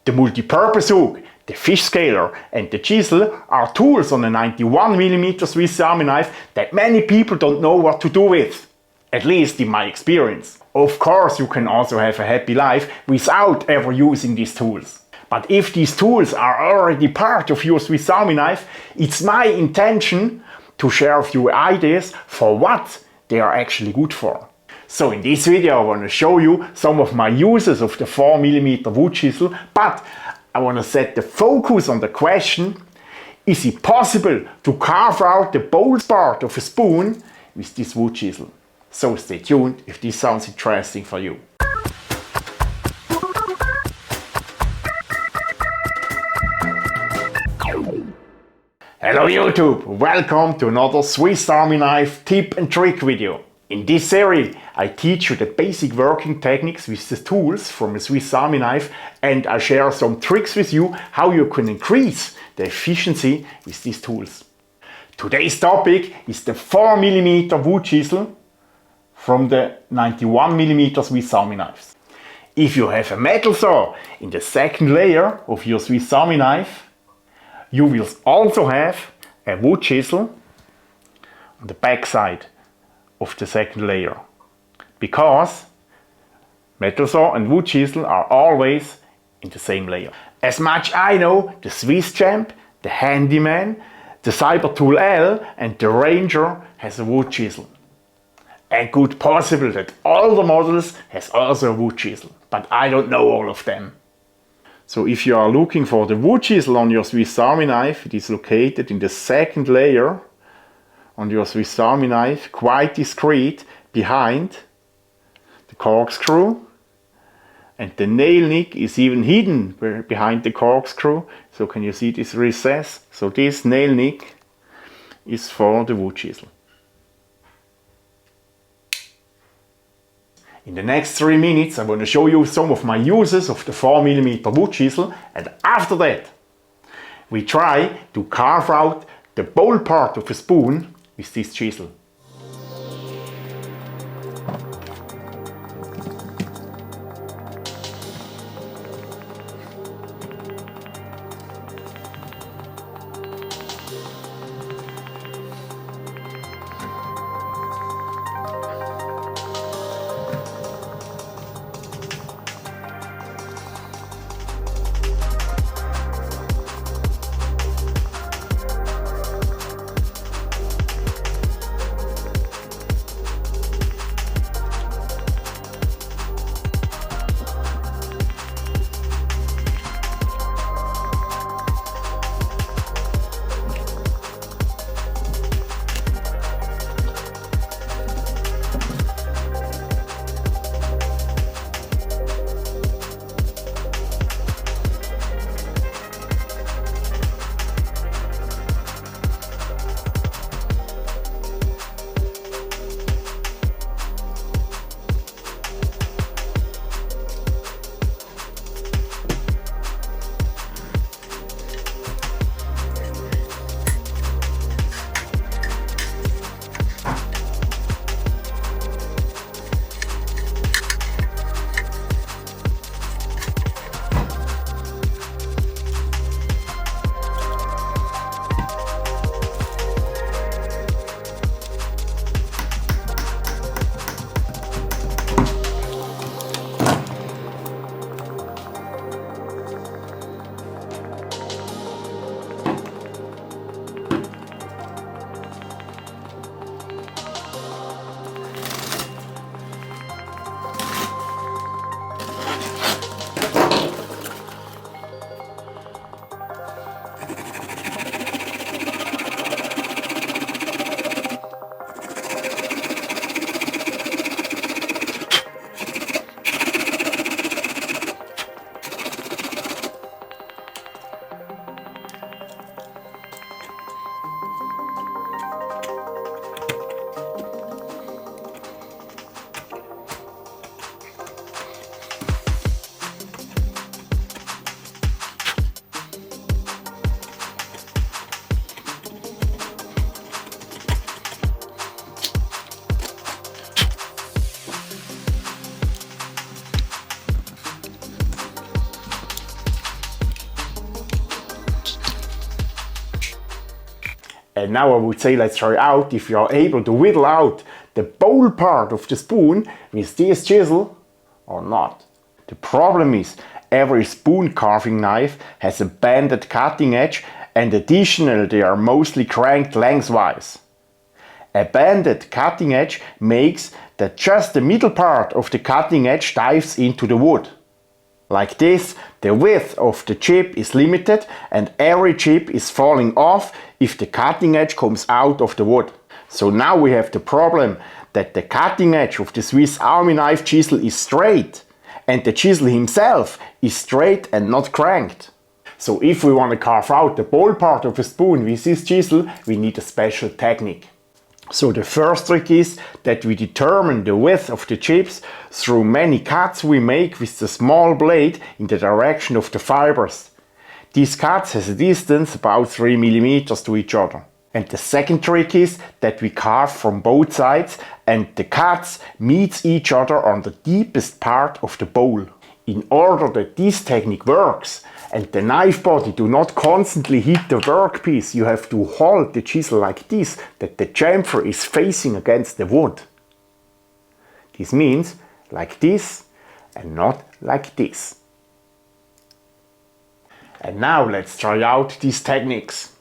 The multi-purpose hook, the fish scaler and the chisel are tools on a 91mm Swiss Army knife that many people don't know what to do with, at least in my experience. Of course, you can also have a happy life without ever using these tools. But if these tools are already part of your Swiss Army knife, it's my intention to share a few ideas for what they are actually good for. So in this video I want to show you some of my uses of the 4mm wood chisel, but I want to set the focus on the question, is it possible to carve out the bowl part of a spoon with this wood chisel? So stay tuned if this sounds interesting for you. Hello YouTube, welcome to another Swiss Army knife tip and trick video. In this series I teach you the basic working techniques with the tools from a Swiss Army knife, and I share some tricks with you how you can increase the efficiency with these tools. Today's topic is the 4mm wood chisel from the 91mm Swiss Army knives. If you have a metal saw in the second layer of your Swiss Army knife, you will also have a wood chisel on the back side of the second layer, because metal saw and wood chisel are always in the same layer. As much I know, the Swiss Champ, the Handyman, the Cyber Tool L and the Ranger has a wood chisel. And good possible that all the models has also a wood chisel, but I don't know all of them. So if you are looking for the wood chisel on your Swiss Army knife, it is located in the second layer on your Swiss Army knife, quite discreet behind the corkscrew, and the nail nick is even hidden behind the corkscrew. So can you see this recess? So this nail nick is for the wood chisel. In the next 3 minutes I want to show you some of my uses of the 4mm wood chisel, and after that we try to carve out the bowl part of a spoon with this chisel. And now I would say let's try out if you are able to whittle out the bowl part of the spoon with this chisel or not. The problem is every spoon carving knife has a banded cutting edge, and additionally they are mostly cranked lengthwise. A banded cutting edge makes that just the middle part of the cutting edge dives into the wood. Like this, the width of the chip is limited and every chip is falling off if the cutting edge comes out of the wood. So now we have the problem that the cutting edge of the Swiss Army knife chisel is straight and the chisel himself is straight and not cranked. So if we want to carve out the bowl part of a spoon with this chisel, we need a special technique. So the first trick is that we determine the width of the chips through many cuts we make with the small blade in the direction of the fibers. These cuts has a distance about 3 mm to each other. And the second trick is that we carve from both sides and the cuts meet each other on the deepest part of the bowl. In order that this technique works and the knife body do not constantly hit the workpiece, you have to hold the chisel like this, that the chamfer is facing against the wood. This means like this and not like this. And now let's try out these techniques.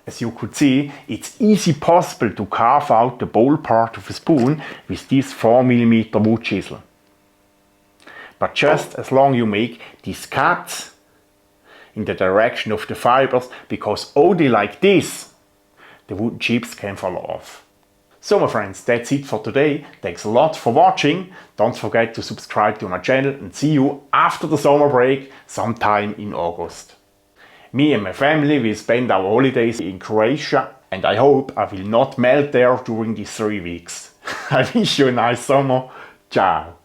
As you could see, it's easy possible to carve out the bowl part of a spoon with this 4 mm wood chisel. But just as long you make these cuts in the direction of the fibers, because only like this the wooden chips can fall off. So my friends, that's it for today. Thanks a lot for watching. Don't forget to subscribe to my channel and see you after the summer break, sometime in August. Me and my family will spend our holidays in Croatia and I hope I will not melt there during these 3 weeks. I wish you a nice summer. Ciao.